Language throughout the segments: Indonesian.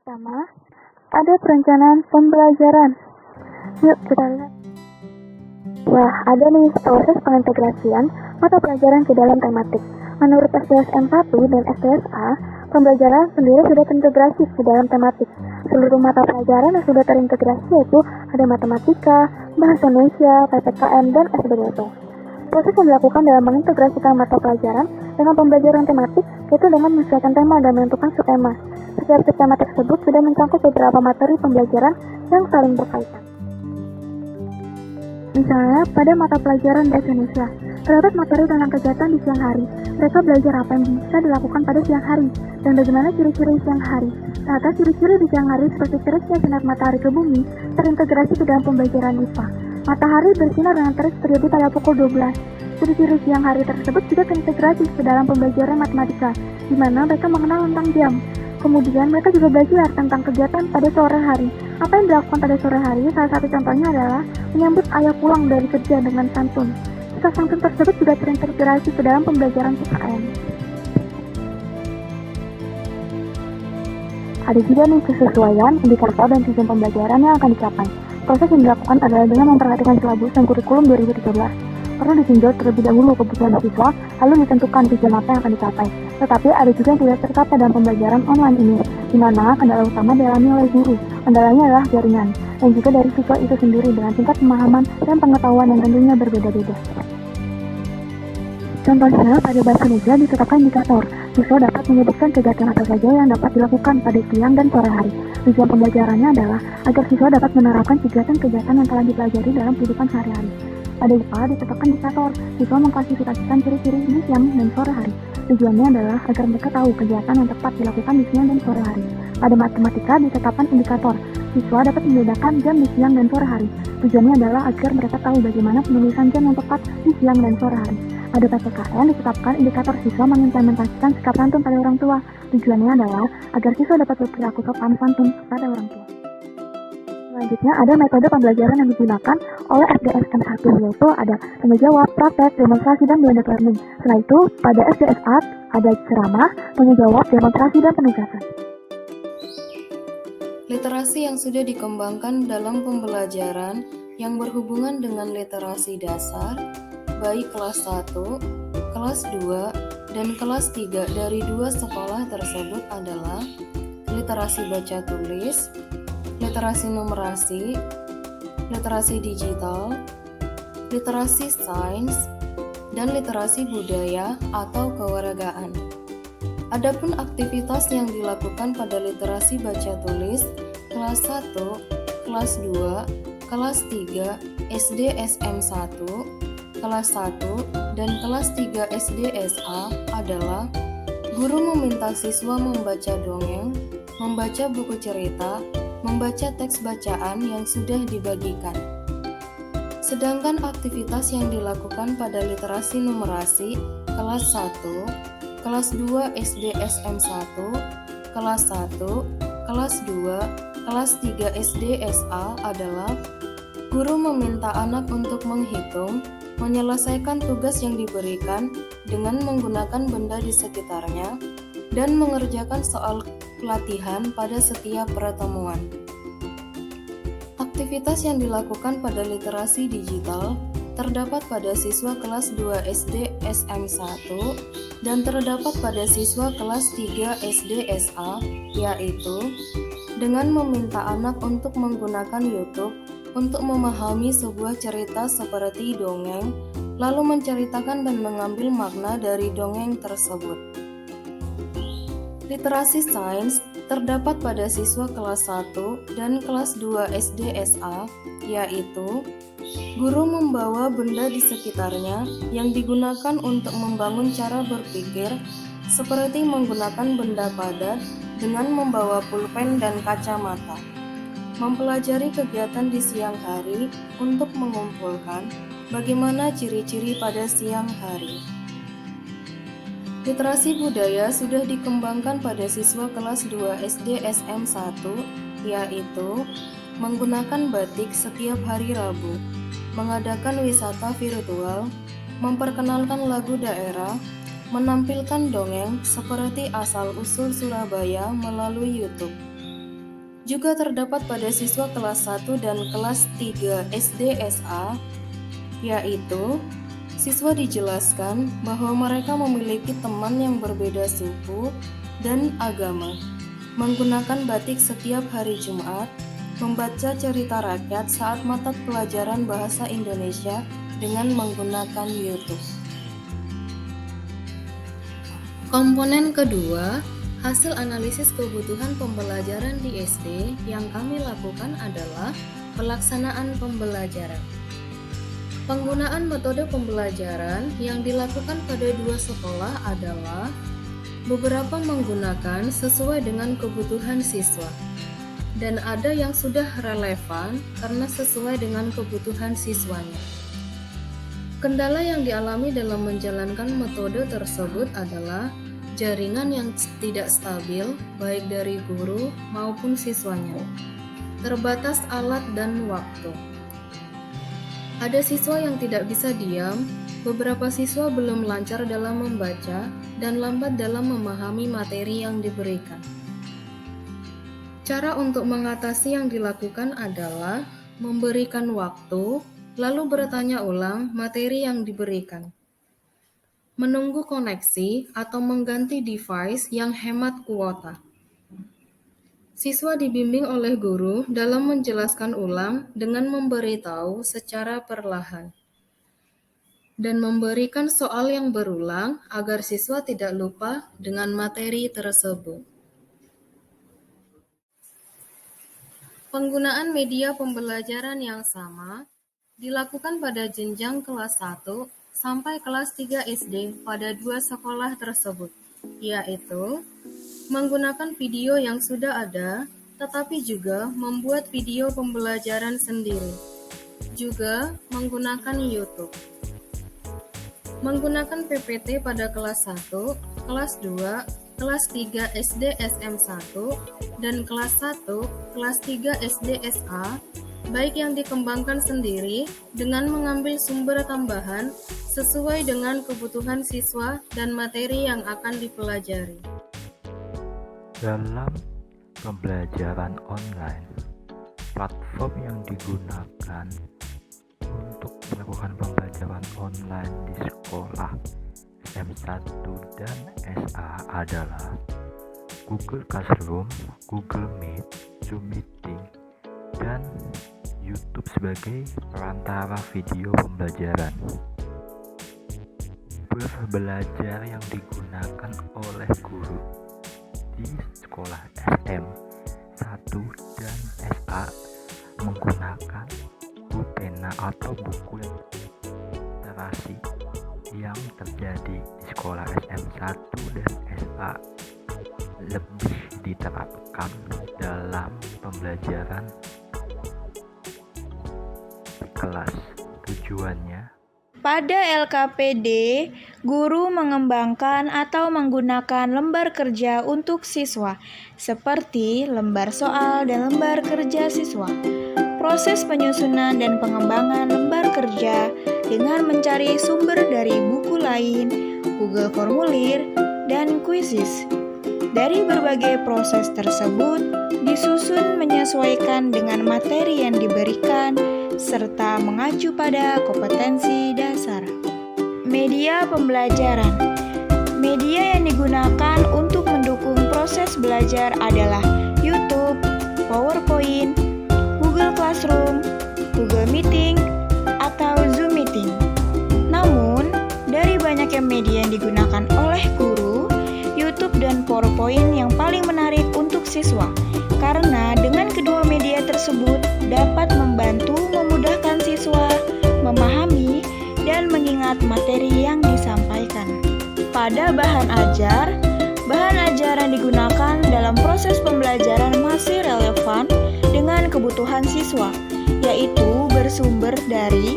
pertama, ada perencanaan pembelajaran. Yuk kita lihat. Wah, ada nih proses pengintegrasian mata pelajaran ke dalam tematik. Menurut SDSM 1 dan SDSA, pembelajaran sendiri sudah terintegrasi ke dalam tematik. Seluruh mata pelajaran yang sudah terintegrasi yaitu ada matematika, bahasa Indonesia, PPKN, dan SBMPTN. Proses yang dilakukan dalam mengintegrasikan mata pelajaran dengan pembelajaran tematik yaitu dengan menyesuaikan tema dan menentukan subtema. Setiap subtema tersebut sudah mencakup beberapa materi pembelajaran yang saling berkaitan. Misalnya, pada mata pelajaran bahasa Indonesia, terdapat materi tentang kegiatan di siang hari. Mereka belajar apa yang bisa dilakukan pada siang hari, dan bagaimana ciri-ciri siang hari. Ternyata ciri-ciri di siang hari seperti teriknya sinar matahari ke bumi, terintegrasi ke dalam pembelajaran IPA. Matahari bersinar dengan terik periode pada pukul 12. Ciri-ciri siang hari tersebut juga terintegrasi ke dalam pembelajaran matematika, di mana mereka mengenal tentang jam. Kemudian mereka juga belajar tentang kegiatan pada sore hari. Apa yang dilakukan pada sore hari? Salah satu contohnya adalah menyambut ayah pulang dari kerja dengan santun. Kisah santun tersebut juga terintegrasi ke dalam pembelajaran PKN. Ada juga nih kesesuaian, indikator, dan tujuan pembelajaran yang akan dicapai. Proses yang dilakukan adalah dengan memperhatikan silabus dan kurikulum 2013. Perlu ditinjau terlebih dahulu kebutuhan siswa, lalu ditentukan tujuan apa yang akan dicapai. Tetapi ada juga yang tidak tercapai dalam pembelajaran online ini, di mana kendala utama dialami oleh guru. Kendalanya adalah jaringan, dan juga dari siswa itu sendiri dengan tingkat pemahaman dan pengetahuan yang tentunya berbeda-beda. Contohnya, pada bahasa Indonesia ditetapkan indikator. Siswa dapat menyebutkan kegiatan apa saja yang dapat dilakukan pada siang dan sore hari. Tujuan pembelajarannya adalah agar siswa dapat menerapkan kegiatan-kegiatan yang telah dipelajari dalam kehidupan sehari-hari. Pada IPA ditetapkan indikator. Siswa mengklasifikasikan ciri-ciri di siang dan sore hari. Tujuannya adalah agar mereka tahu kegiatan yang tepat dilakukan di siang dan sore hari. Pada matematika ditetapkan indikator. Siswa dapat membedakan jam di siang dan sore hari. Tujuannya adalah agar mereka tahu bagaimana penulisan jam yang tepat di siang dan sore hari. Pada PPKN ditetapkan indikator siswa mengimplementasikan sikap santun pada orang tua. Tujuannya adalah agar siswa dapat berperilaku sopan santun pada orang tua. Selanjutnya ada metode pembelajaran yang digunakan oleh SDSM 1, yaitu ada tanya jawab, praktek, demonstrasi, dan blended learning. Setelah itu, pada SDSA ada ceramah, tanya jawab, demonstrasi, dan penugasan. Literasi yang sudah dikembangkan dalam pembelajaran yang berhubungan dengan literasi dasar, baik kelas 1, kelas 2, dan kelas 3 dari dua sekolah tersebut adalah literasi baca tulis, literasi numerasi, literasi digital, literasi sains, dan literasi budaya atau kewargaan. Adapun aktivitas yang dilakukan pada literasi baca tulis kelas 1, kelas 2, kelas 3 SDSM 1, kelas 1, dan kelas 3 SDSA adalah guru meminta siswa membaca dongeng, membaca buku cerita, membaca teks bacaan yang sudah dibagikan. Sedangkan aktivitas yang dilakukan pada literasi numerasi kelas 1, kelas 2 SDSM 1, kelas 1, kelas 2, kelas 3 SDSA adalah guru meminta anak untuk menghitung, menyelesaikan tugas yang diberikan dengan menggunakan benda di sekitarnya, dan mengerjakan soal pelatihan pada setiap pertemuan. Aktivitas yang dilakukan pada literasi digital terdapat pada siswa kelas 2 SD SM1 dan terdapat pada siswa kelas 3 SD SA, yaitu dengan meminta anak untuk menggunakan YouTube untuk memahami sebuah cerita seperti dongeng, lalu menceritakan dan mengambil makna dari dongeng tersebut. Literasi sains terdapat pada siswa kelas 1 dan kelas 2 SDSA, yaitu guru membawa benda di sekitarnya yang digunakan untuk membangun cara berpikir seperti menggunakan benda padat dengan membawa pulpen dan kacamata. Mempelajari kegiatan di siang hari untuk mengumpulkan bagaimana ciri-ciri pada siang hari. Literasi budaya sudah dikembangkan pada siswa kelas 2 SD SM1, yaitu menggunakan batik setiap hari Rabu, mengadakan wisata virtual, memperkenalkan lagu daerah, menampilkan dongeng seperti asal-usul Surabaya melalui YouTube. juga terdapat pada siswa kelas 1 dan kelas 3 SD SA, yaitu siswa dijelaskan bahwa mereka memiliki teman yang berbeda suku dan agama, menggunakan batik setiap hari Jumat, membaca cerita rakyat saat mata pelajaran bahasa Indonesia dengan menggunakan YouTube. Komponen kedua, hasil analisis kebutuhan pembelajaran di SD yang kami lakukan adalah pelaksanaan pembelajaran. Penggunaan metode pembelajaran yang dilakukan pada dua sekolah adalah beberapa menggunakan sesuai dengan kebutuhan siswa, dan ada yang sudah relevan karena sesuai dengan kebutuhan siswanya. Kendala yang dialami dalam menjalankan metode tersebut adalah jaringan yang tidak stabil baik dari guru maupun siswanya, terbatas alat dan waktu. Ada siswa yang tidak bisa diam, beberapa siswa belum lancar dalam membaca dan lambat dalam memahami materi yang diberikan. Cara untuk mengatasi yang dilakukan adalah memberikan waktu, lalu bertanya ulang materi yang diberikan. Menunggu koneksi atau mengganti device yang hemat kuota. Siswa dibimbing oleh guru dalam menjelaskan ulang dengan memberitahu secara perlahan dan memberikan soal yang berulang agar siswa tidak lupa dengan materi tersebut. Penggunaan media pembelajaran yang sama dilakukan pada jenjang kelas 1 sampai kelas 3 SD pada dua sekolah tersebut, yaitu menggunakan video yang sudah ada, tetapi juga membuat video pembelajaran sendiri, juga menggunakan YouTube. Menggunakan PPT pada kelas 1, kelas 2, kelas 3 SD SM1, dan kelas 1, kelas 3 SD SA, baik yang dikembangkan sendiri dengan mengambil sumber tambahan sesuai dengan kebutuhan siswa dan materi yang akan dipelajari. Dalam pembelajaran online, platform yang digunakan untuk melakukan pembelajaran online di sekolah SM1 dan SA adalah Google Classroom, Google Meet, Zoom Meeting, dan YouTube sebagai perantara video pembelajaran. Belajar yang digunakan oleh guru di sekolah SM1 dan SA menggunakan buku pena atau buku literasi yang terjadi di sekolah SM1 dan SA lebih diterapkan dalam pembelajaran di kelas. Tujuannya pada LKPD, guru mengembangkan atau menggunakan lembar kerja untuk siswa, seperti lembar soal dan lembar kerja siswa. Proses penyusunan dan pengembangan lembar kerja dengan mencari sumber dari buku lain, Google Formulir, dan Quizzes. Dari berbagai proses tersebut, disusun menyesuaikan dengan materi yang diberikan, serta mengacu pada kompetensi dasar. Media pembelajaran. Media yang digunakan untuk mendukung proses belajar adalah YouTube, PowerPoint, Google Classroom, Google Meeting, atau Zoom Meeting. Namun, dari banyaknya media yang digunakan oleh guru, YouTube dan PowerPoint yang paling menarik untuk siswa, karena dengan kedua media tersebut dapat membantu memudahkan siswa memahami dan mengingat materi yang disampaikan. Pada bahan ajar yang digunakan dalam proses pembelajaran masih relevan dengan kebutuhan siswa, yaitu bersumber dari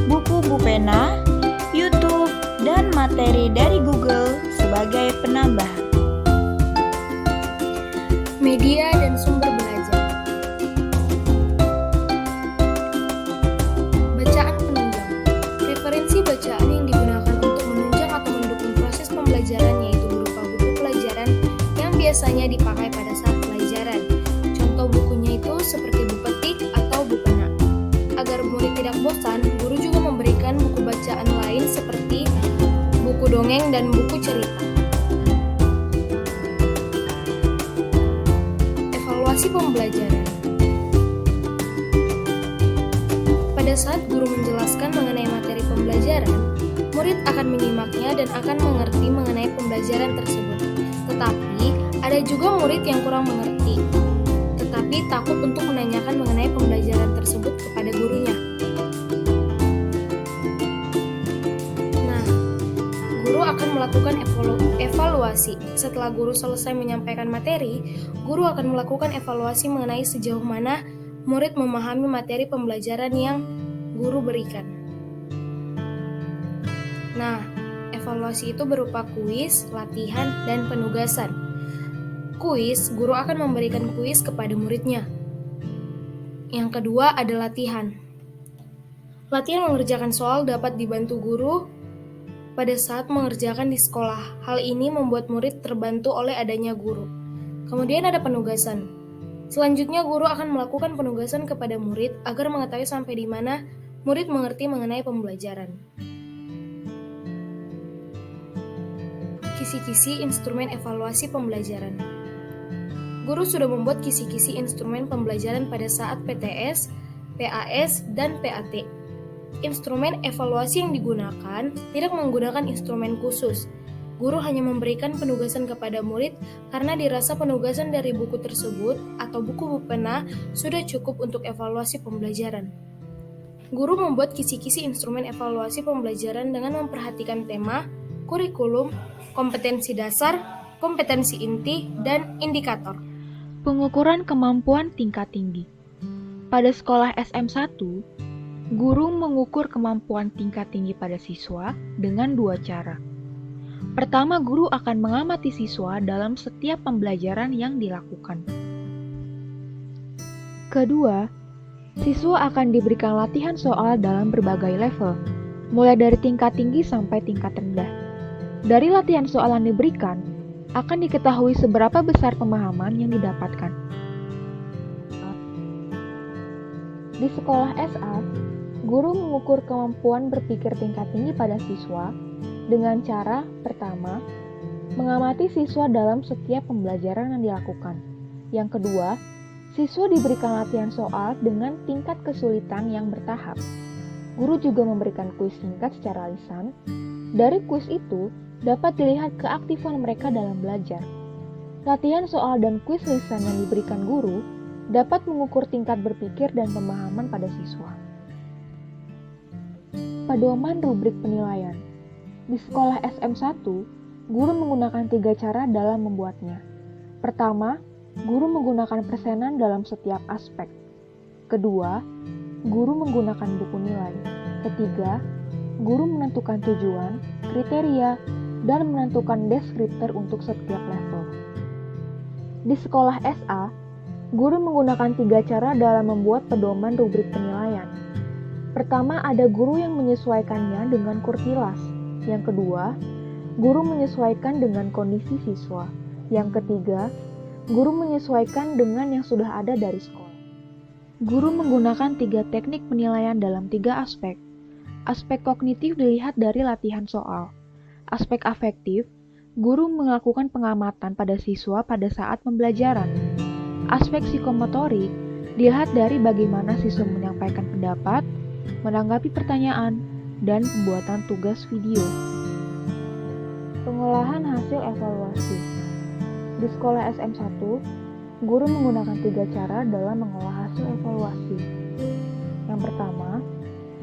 buku pena, YouTube, dan materi dari Google sebagai penambah. Media dan sumber belajar. Bacaan penunjang. Referensi bacaan yang digunakan untuk menunjang atau mendukung proses pembelajaran yaitu berupa buku pelajaran yang biasanya dipakai pada saat pelajaran. Contoh bukunya Pada saat guru menjelaskan mengenai materi pembelajaran, murid akan menyimaknya dan akan mengerti mengenai pembelajaran tersebut. Tetapi, ada juga murid yang kurang mengerti, tetapi takut untuk menanyakan mengenai pembelajaran tersebut kepada gurunya. Nah, guru akan melakukan evaluasi. Setelah guru selesai menyampaikan materi, guru akan melakukan evaluasi mengenai sejauh mana murid memahami materi pembelajaran yang guru berikan. Nah, evaluasi itu berupa kuis, latihan, dan penugasan. Kuis, guru akan memberikan kuis kepada muridnya. Yang kedua ada latihan. Latihan mengerjakan soal dapat dibantu guru pada saat mengerjakan di sekolah. Hal ini membuat murid terbantu oleh adanya guru. Kemudian ada penugasan. Selanjutnya, guru akan melakukan penugasan kepada murid agar mengetahui sampai di mana murid mengerti mengenai pembelajaran. Kisi-kisi instrumen evaluasi pembelajaran. Guru sudah membuat kisi-kisi instrumen pembelajaran pada saat PTS, PAS, dan PAT. Instrumen evaluasi yang digunakan tidak menggunakan instrumen khusus. Guru hanya memberikan penugasan kepada murid karena dirasa penugasan dari buku tersebut atau buku pena sudah cukup untuk evaluasi pembelajaran. Guru membuat kisi-kisi instrumen evaluasi pembelajaran dengan memperhatikan tema, kurikulum, kompetensi dasar, kompetensi inti, dan indikator. Pengukuran kemampuan tingkat tinggi. Pada sekolah SM1, guru mengukur kemampuan tingkat tinggi pada siswa dengan dua cara. Pertama, guru akan mengamati siswa dalam setiap pembelajaran yang dilakukan. Kedua, siswa akan diberikan latihan soal dalam berbagai level, mulai dari tingkat tinggi sampai tingkat rendah. Dari latihan soal yang diberikan, akan diketahui seberapa besar pemahaman yang didapatkan. Di sekolah SA, guru mengukur kemampuan berpikir tingkat tinggi pada siswa dengan cara, pertama, mengamati siswa dalam setiap pembelajaran yang dilakukan. Yang kedua, siswa diberikan latihan soal dengan tingkat kesulitan yang bertahap. Guru juga memberikan kuis singkat secara lisan. Dari kuis itu, dapat dilihat keaktifan mereka dalam belajar. Latihan soal dan kuis lisan yang diberikan guru dapat mengukur tingkat berpikir dan pemahaman pada siswa. Pedoman rubrik penilaian. Di sekolah SM1, guru menggunakan 3 cara dalam membuatnya. Pertama, guru menggunakan persenan dalam setiap aspek. Kedua, guru menggunakan buku nilai. Ketiga, guru menentukan tujuan, kriteria, dan menentukan deskriptor untuk setiap level. Di sekolah SA, guru menggunakan 3 cara dalam membuat pedoman rubrik penilaian. Pertama, ada guru yang menyesuaikannya dengan kurtilas. Yang kedua, guru menyesuaikan dengan kondisi siswa. Yang ketiga, guru menyesuaikan dengan yang sudah ada dari sekolah. Guru menggunakan 3 teknik penilaian dalam 3 aspek. Aspek kognitif dilihat dari latihan soal. Aspek afektif, guru melakukan pengamatan pada siswa pada saat pembelajaran. Aspek psikomotorik dilihat dari bagaimana siswa menyampaikan pendapat, menanggapi pertanyaan, dan pembuatan tugas video. Pengolahan hasil evaluasi. Di sekolah SM1, guru menggunakan 3 cara dalam mengolah hasil evaluasi. Yang pertama,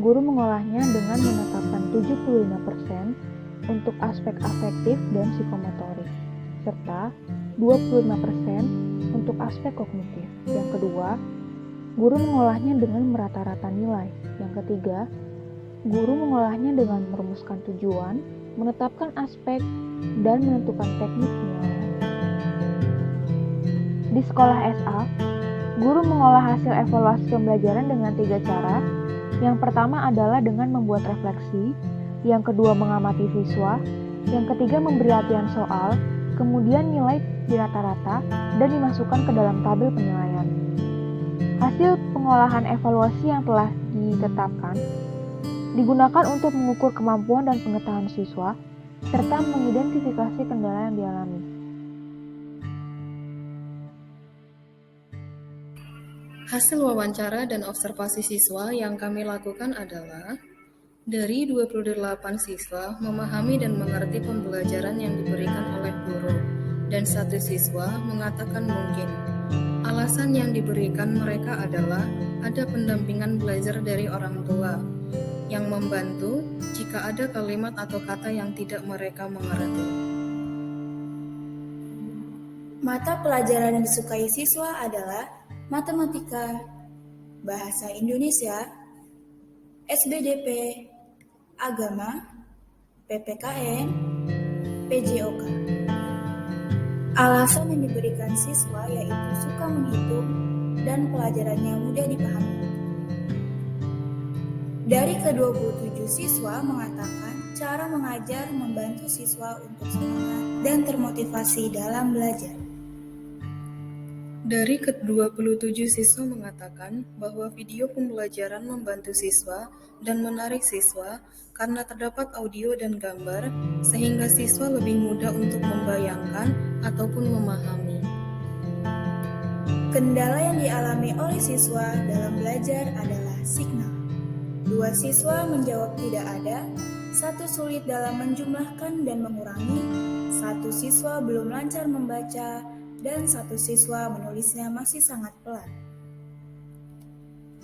guru mengolahnya dengan menetapkan 75% untuk aspek afektif dan psikomotorik, serta 25% untuk aspek kognitif. Yang kedua, guru mengolahnya dengan merata-rata nilai. Yang ketiga, guru mengolahnya dengan merumuskan tujuan, menetapkan aspek, dan menentukan teknik penilaian. Di sekolah SA, guru mengolah hasil evaluasi pembelajaran dengan 3 cara. Yang pertama adalah dengan membuat refleksi, yang kedua mengamati siswa, yang ketiga memberi latihan soal, kemudian nilai di rata-rata dan dimasukkan ke dalam tabel penilaian. Hasil pengolahan evaluasi yang telah ditetapkan digunakan untuk mengukur kemampuan dan pengetahuan siswa, serta mengidentifikasi kendala yang dialami. Hasil wawancara dan observasi siswa yang kami lakukan adalah dari 28 siswa memahami dan mengerti pembelajaran yang diberikan oleh guru, dan 1 siswa mengatakan mungkin. Alasan yang diberikan mereka adalah ada pendampingan belajar dari orang tua yang membantu jika ada kalimat atau kata yang tidak mereka mengerti. Mata pelajaran yang disukai siswa adalah matematika, bahasa Indonesia, SBDP, agama, PPKN, PJOK. Alasan yang diberikan siswa yaitu suka menghitung dan pelajarannya mudah dipahami. Dari ke-27 siswa mengatakan cara mengajar membantu siswa untuk semangat dan termotivasi dalam belajar. Dari ke-27 siswa mengatakan bahwa video pembelajaran membantu siswa dan menarik siswa karena terdapat audio dan gambar sehingga siswa lebih mudah untuk membayangkan ataupun memahami. Kendala yang dialami oleh siswa dalam belajar adalah signal. 2 siswa menjawab tidak ada, 1 sulit dalam menjumlahkan dan mengurangi, 1 siswa belum lancar membaca, dan 1 siswa menulisnya masih sangat pelan.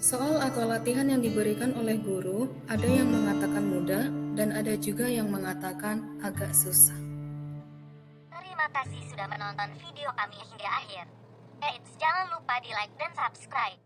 Soal atau latihan yang diberikan oleh guru, ada yang mengatakan mudah dan ada juga yang mengatakan agak susah. Terima kasih sudah menonton video kami hingga akhir. Eits, jangan lupa di like dan subscribe.